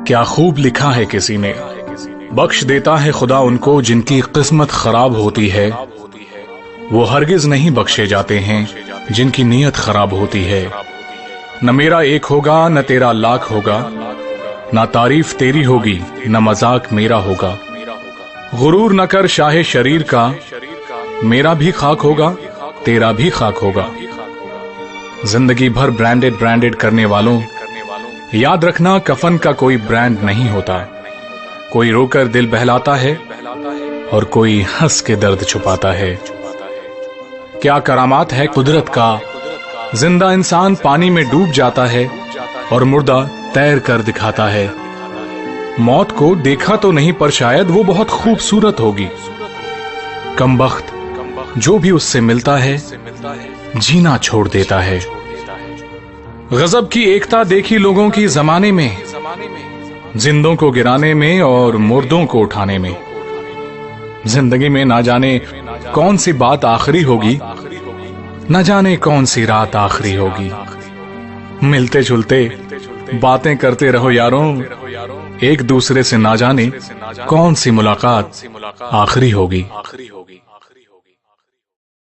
کیا خوب لکھا ہے کسی نے، بخش دیتا ہے خدا ان کو جن کی قسمت خراب ہوتی ہے، وہ ہرگز نہیں بخشے جاتے ہیں جن کی نیت خراب ہوتی ہے۔ نہ میرا ایک ہوگا نہ تیرا لاکھ ہوگا، نہ تعریف تیری ہوگی نہ مذاق میرا ہوگا۔ غرور نہ کر شاہ شریر کا، میرا بھی خاک ہوگا تیرا بھی خاک ہوگا۔ زندگی بھر برانڈڈ کرنے والوں، یاد رکھنا کفن کا کوئی برانڈ نہیں ہوتا۔ کوئی رو کر دل بہلاتا ہے اور کوئی ہنس کے درد چھپاتا ہے۔ کیا کرامات ہے قدرت کا، زندہ انسان پانی میں ڈوب جاتا ہے اور مردہ تیر کر دکھاتا ہے۔ موت کو دیکھا تو نہیں پر شاید وہ بہت خوبصورت ہوگی۔ کم بخت جو بھی اس سے ملتا ہے جینا چھوڑ دیتا ہے۔ غضب کی ایکتا دیکھی لوگوں کی زمانے میں، زندوں کو گرانے میں اور مردوں کو اٹھانے میں۔ زندگی میں نہ جانے کون سی بات آخری ہوگی، نہ جانے کون سی رات آخری ہوگی۔ ملتے جلتے باتیں کرتے رہو یاروں، ایک دوسرے سے نہ جانے کون سی ملاقات آخری ہوگی۔